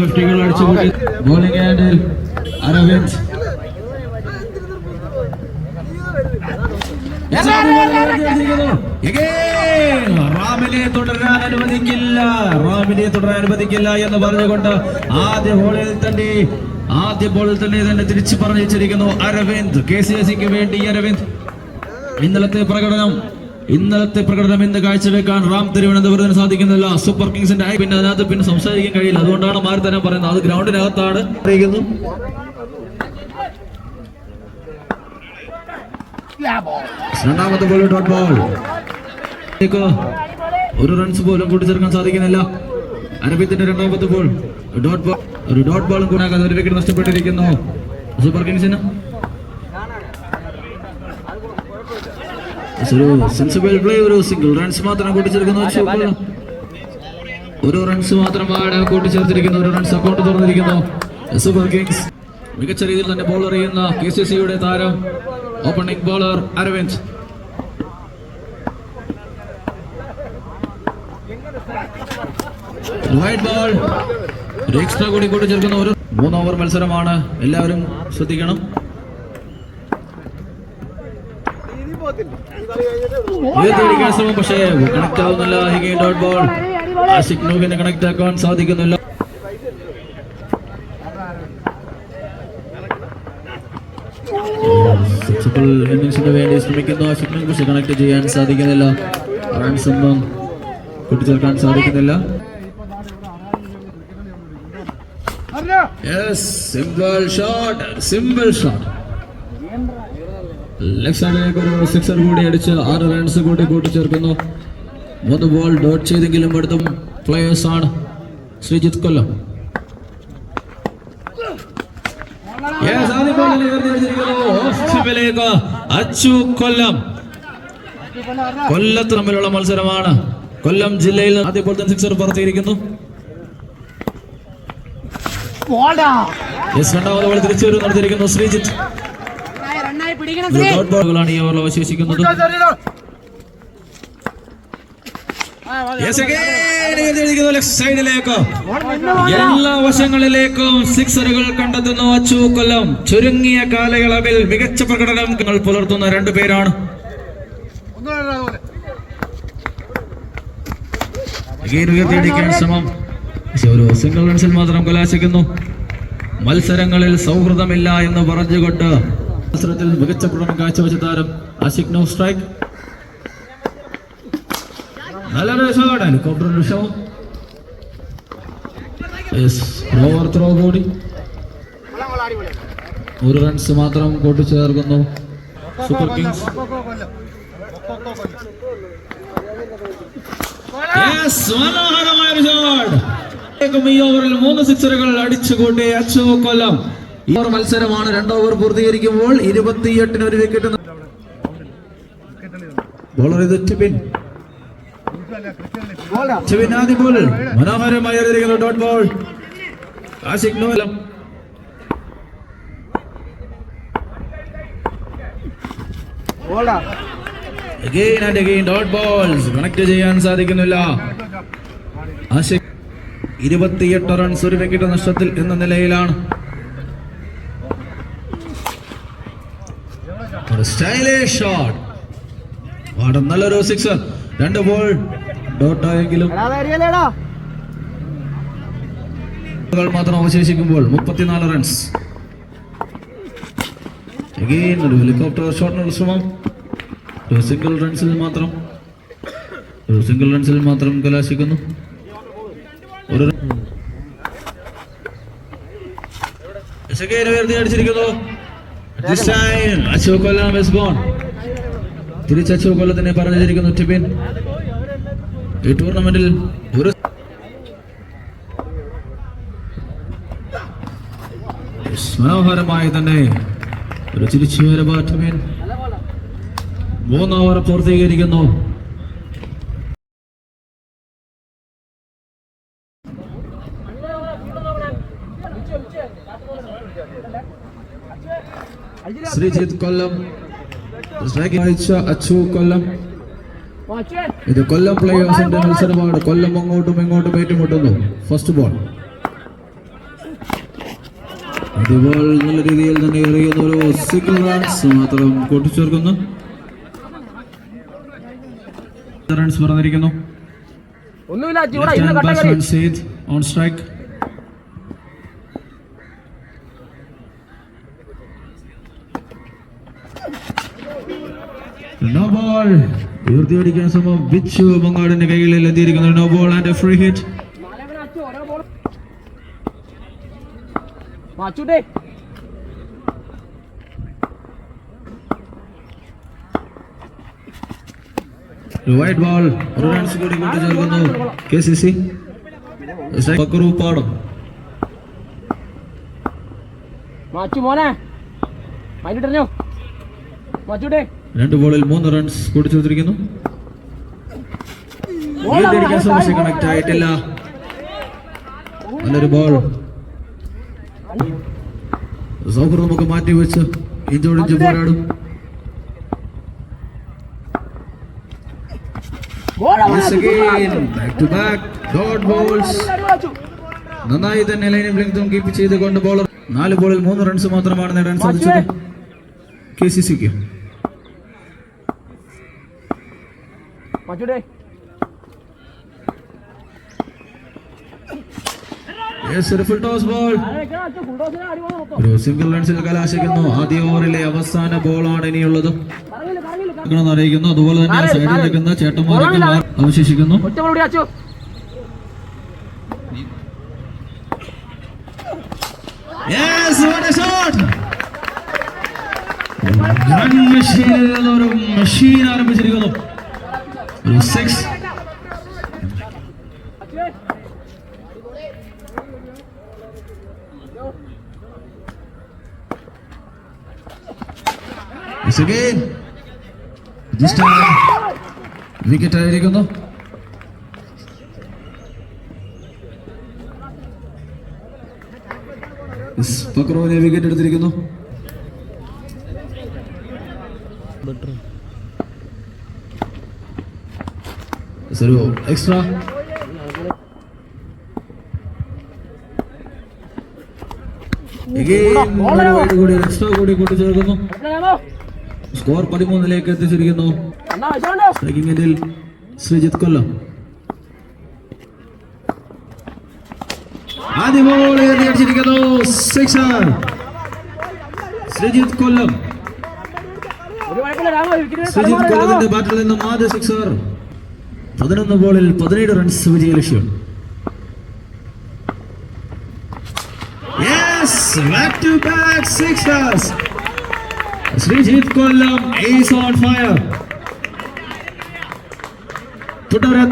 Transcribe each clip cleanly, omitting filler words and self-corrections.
50 അടിച്ചുകൂടി. Bowling ആൻഡിൽ Aravind. റാമിനെ തുടരാൻ അനുവദിക്കില്ല എന്ന് പറഞ്ഞുകൊണ്ട് ആദ്യ ബോളിൽ തന്നെ തിരിച്ചു പറഞ്ഞിരിക്കുന്നു അരവിന്ദ്. KCSക്ക് വേണ്ടി അരവിന്ദ്. ഇന്നലത്തെ പ്രകടനം ഇന്ന് കാഴ്ചവെക്കാൻ റാം തിരുവനന്തപുരത്തിന് സാധിക്കുന്നില്ല. സൂപ്പർ കിങ്സിന്റെ പിന്നെ അതിനകത്ത് സംസാരിക്കാൻ കഴിയില്ല. അതുകൊണ്ടാണ് മാറി തന്നെ പറയുന്നത്. അത് ഗ്രൗണ്ടിനകത്താണ് അറിയിക്കുന്നു. രണ്ടാമത്തെ ബോൾ ഡോട്ട് ബോൾ. ഒരു റൺസ് പോലും കൂട്ടിച്ചേർക്കാൻ സാധിക്കുന്നില്ല. അരവിന്ദിന്റെ രണ്ടാമത്തെ ബോൾ ഡോട്ട് ബോൾ. ഒരു ഡോട്ട് ബോളും കൂടാതെ ഒരു വിക്കറ്റ് നഷ്ടപ്പെട്ടിരിക്കുന്നു സൂപ്പർ കിങ്സിന്. Sensible play. ഒരു സിംഗിൾ റൺസ് മാത്രം കൂട്ടിച്ചേർക്കുന്നു. ഒരു റൺസ് മാത്രമാണ് കൂട്ടിച്ചേർത്തിരിക്കുന്നു. ഒരു റൺസ് അക്കൗണ്ട് തുറന്നിരിക്കുന്നു സൂപ്പർ കിങ്സ്. മികച്ച രീതിയിൽ തന്നെ ബോൾ എറിയുന്ന KCCയുടെ താരം opening bowler Aravind. Wide ball. ഒരു എക്സ്ട്രാ കൂടി കൂട്ടിച്ചേർക്കുന്ന ഒരു 3 ഓവർ മത്സരമാണ്. എല്ലാവരും ശ്രദ്ധിക്കണം. ശ്രമം പക്ഷേ കണക്ട് ആവുന്നില്ല. Dot ball. ആഷിഖ് നൂഹിനെ കണക്ട് ആക്കാൻ സാധിക്കുന്നില്ല. ഇന്നിംഗ്സിന് വേണ്ടി ശ്രമിക്കുന്നു ആഷിഖ് നൂഹ്. പക്ഷെ കണക്ട് ചെയ്യാൻ സാധിക്കുന്നില്ല. റൺസ് ഒന്നും കൂട്ടിച്ചേർക്കാൻ സാധിക്കുന്നില്ല. Simple shot. ലെഫ്റ്റ് സൈഡിലേക്ക് ഒരു സിക്സർ കൂടി അടിച്ച് 6 റൺസ് കൂടി കൂട്ടിച്ചേർക്കുന്നു. 3 ബോൾ ഡോട്ട് ചെയ്തെങ്കിലും അടുത്ത പ്ലേയേഴ്സ് ആണ് ശ്രീജിത്ത് കൊല്ലം. അച്ചു കൊല്ലത്ത് തമ്മിലുള്ള മത്സരമാണ്. കൊല്ലം ജില്ലയിൽ ആദ്യ ബോൾ തന്നെ സിക്സർ പുറത്തിരിക്കുന്നു. രണ്ടാമത് ബോൾ തിരിച്ചു നടത്തിയിരിക്കുന്നു ശ്രീജിത്ത്. ഡോട്ട് ബോളുകളാണ് ഈ ഓവറിൽ അവശേഷിക്കുന്നത്. എല്ലാ വശങ്ങളിലേക്കും സിക്സറുകൾ കണ്ടെത്തുന്നു അച്ചു കൊല്ലം. ചുരുങ്ങിയ കാലയളവിൽ മികച്ച പ്രകടനം പുലർത്തുന്ന 2 പേരാണ്. ഉയർത്തിയടിക്കാൻ ശ്രമം. ഒരു സിംഗിൾ റൺസിൽ മാത്രം കലാശിക്കുന്നു. മത്സരങ്ങളിൽ സൗഹൃദമില്ല എന്ന് പറഞ്ഞുകൊണ്ട് മത്സരത്തിൽ മികച്ച പ്രകടനം കാഴ്ചവെച്ച താരം ആഷിഖ് നൂഹ്. സ്ട്രൈക്ക്. ത്രോ കൂടി. 1 റൺസ് മാത്രം കൂട്ടിച്ചേർക്കുന്നു സൂപ്പർ കിങ്സ്. ഈ ഓവറിൽ 3 സിക്സറുകൾ അടിച്ചുകൂട്ടി അച്ചു കൊല്ലം. ഈ മത്സരമാണ്. 2 ഓവർ പൂർത്തീകരിക്കുമ്പോൾ 28-ന് ഒരു വിക്കറ്റ്. ബോളർ ഇത് ടിബിൻ. ആദ്യ ബോളിൽ മനോഹരമായി എറിഞ്ഞിരിക്കുന്നു dot ball. Ashiq Nooh. Again and again dot balls. Connect ചെയ്യാൻ സാധിക്കുന്നില്ല ആഷിഖ്. 28 റൺസ്, ഒരു വിക്കറ്റ് നഷ്ടത്തിൽ എന്ന നിലയിലാണ്. Stylish shot. നല്ലൊരു സിക്സർ. 2 ബോൾ ഡോട്ട് ആയെങ്കിലും മാത്രം അവശേഷിക്കുമ്പോൾ 34 റൺസ്. Again ഒരു ഹെലികോപ്റ്റർ ഷോട്ടിനുള്ള ശ്രമം. ഒരു സിംഗിൾ റൺസിൽ മാത്രം കലാശിക്കുന്നു. ഒരു അടിച്ചിരിക്കുന്നു. അശോക് കൊല്ലം is gone. തിരിച്ച് അശോക് കൊല്ലത്തിനെ പറഞ്ഞിരിക്കുന്നു ടിബിൻ. ഈ ടൂർണമെന്റിൽ ഒരു മനോഹരമായി തന്നെ ഒരു തിരിച്ചുവരവ് ടിബിൻ. 3 ഓവർ പൂർത്തീകരിക്കുന്നു. ശ്രീജിത്ത് കൊല്ലം, അച്ചു കൊല്ലം. ഇത് കൊല്ലം പ്ലേയേഴ്സിന്റെ മത്സരമാണ്. കൊല്ലം അങ്ങോട്ടും ഇങ്ങോട്ടും ഏറ്റുമുട്ടുന്നു. ഫസ്റ്റ് ബോൾ അതുപോലെ നല്ല രീതിയിൽ തന്നെ എറിയുന്ന ഒരു സിംഗിൾ റൺസ് മാത്രം കൂട്ടിച്ചേർക്കുന്നു. റൺസ് പറഞ്ഞിരിക്കുന്നു. On strike. No ball. ഉയർത്തിയടിക്കാൻ ശ്രമം ബിച്ചു മങ്ങാടിന്റെ കൈകളിൽ എത്തിയിരിക്കുന്നു. No ball and free hit. Wide ball. ഒരു റൺസ് കൂടി കൂട്ടിച്ചേർക്കുന്നു KCC. പാടം. രണ്ട് ബോളിൽ 3 റൺസ് കൂട്ടിച്ചേർത്തിരിക്കുന്നു. കണക്ട് ആയിട്ടില്ല. നല്ലൊരു ബോൾ. സൗഹൃദം നമുക്ക് മാറ്റി വെച്ച് ഇഞ്ചോടിഞ്ച് പോരാടും. നന്നായി തന്നെ ലൈനിൽ ബ്ലിങ്കും കീപ്പ് ചെയ്തുകൊണ്ട് ബോളർ 4 ബോളിൽ 3 റൺസ് മാത്രമാണ് നേടാൻ സാധിച്ചത് KCCക്ക്. ഒരു സിംഗിൾ റൺസിൽ കലാശിക്കുന്നു. ആദ്യ ഓവറിലെ അവസാന ബോളാണ് ഇനിയുള്ളത് അറിയിക്കുന്നു. അതുപോലെ തന്നെ സൈഡിൽ നിൽക്കുന്ന ചേട്ടന്മാരൊക്കെ അവശേഷിക്കുന്നു. ഒരു മെഷീൻ ആരംഭിച്ചിരിക്കുന്നു. 6. വിക്കറ്റ് ആയിരിക്കുന്നു. ഫക്രുവിനെ വിക്കറ്റ് എടുത്തിരിക്കുന്നു. എക്സ്ട്രാ. എക്സ്ട്രാ കൂടി കൂട്ടിച്ചേർക്കുന്നു. സ്കോർ 13 എത്തിച്ചിരിക്കുന്നു. ശ്രീജിത്ത് കൊല്ലം. ആദ്യ ബോൾ അടിച്ചിരിക്കുന്നു. 6. ശ്രീജിത്ത് കൊല്ലം. ശ്രീജിത്ത് കൊല്ലത്തിന്റെ ബാറ്റിൽ നിന്നും ആദ്യ 6. 11 ബോളിൽ 17 റൺസ് വിജയലക്ഷ്യം. Back to back 6. Sreejith Kollam is on fire.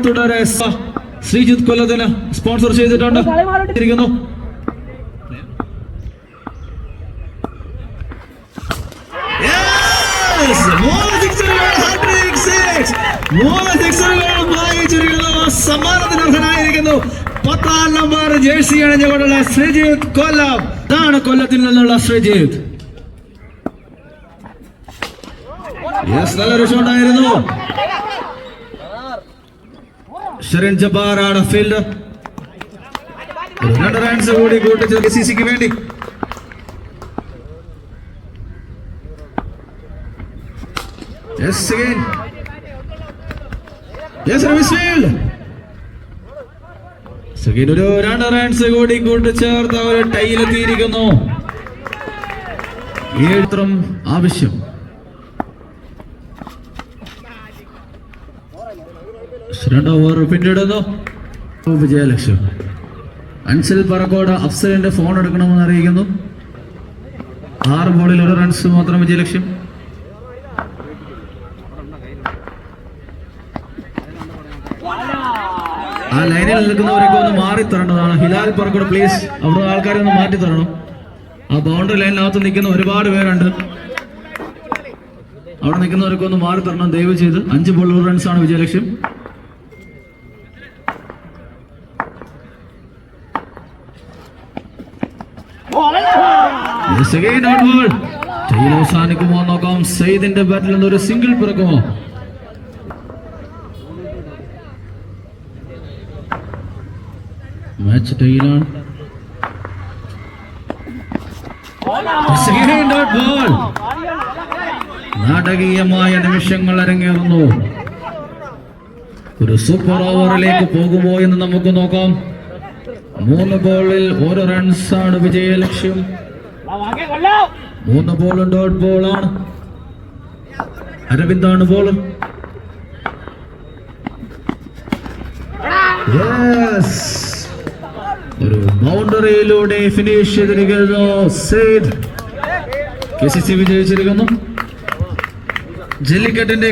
തുടരെ ശ്രീജിത്ത് കൊല്ലത്തിന് സ്പോൺസർ ചെയ്തിട്ടുണ്ട്. സമ്മാനത്തിന് അർഹനായിരിക്കുന്നു 10-ാം നമ്പർ ജേഴ്സി അണിഞ്ഞുകൊണ്ടുള്ള ശ്രീജിത്ത് കൊല്ലം. ഇതാണ് കൊല്ലത്തിൽ നിന്നുള്ള ശ്രീജിത്ത്. നല്ലൊരു ഷോട്ടായിരുന്നു. ഷെറിൻ ജബ്ബാറാണ് ഫീൽഡർ. 2 റൺസ് കൂടി കൂട്ടിച്ച് KCCക്ക് വേണ്ടി. ഒരു 2 റൺസ് കൂടി കൂട്ടിച്ചേർത്ത് അവർ ടൈയിലെത്തിയിരിക്കുന്നു. 7 ആവശ്യം. ഓവർ പിന്നിടുന്നു വിജയലക്ഷ്യം. അൻസൽ പറക്കോട് അഫ്സലിന്റെ ഫോൺ എടുക്കണമെന്ന് അറിയിക്കുന്നു. 6 ബോളിൽ 1 റൺസ് മാത്രം വിജയലക്ഷ്യം. ആ ലൈനിൽ നിൽക്കുന്നവരൊക്കെ ഒന്ന് മാറി തരേണ്ടതാണ്. ഹിലാൽ പറക്കോട് പ്ലീസ് അവിടെ ആൾക്കാരെ ഒന്ന് മാറ്റി തരണം. ആ ബൗണ്ടറി ലൈനിനകത്ത് നിൽക്കുന്ന ഒരുപാട് പേരുണ്ട്. അവിടെ നിൽക്കുന്നവരൊക്കെ ഒന്ന് മാറി തരണം ദയവ് ചെയ്ത്. 5 ബോളിൽ 1 റൺസാണ് വിജയലക്ഷ്യം. അവസാനിക്കുമോ നോക്കാം. സയ്യിദിന്റെ ബാറ്റിൽ നിന്ന് ഒരു സിംഗിൾ പിറക്കുമോ? മാച്ച് ടൈലാണ്. ബോൾ. നാടകീയമായ നിമിഷങ്ങൾ അരങ്ങേറുന്നു. ഒരു സൂപ്പർ ഓവറിലേക്ക് പോകുമോ എന്ന് നമുക്ക് നോക്കാം. 3 ബോളിൽ 1 റൺസാണ് വിജയ ലക്ഷ്യം. 3 ബോളും ഡോട്ട് ബോളാണ്. അരവിന്ദാണ് ബോളർ. ഒരു ബൗണ്ടറിയിലൂടെ ഫിനിഷ് ചെയ്തിരിക്കുന്നു. സെയ്ദ് KCC വിജയിച്ചിരിക്കുന്നു. ജല്ലിക്കെട്ടിന്റെ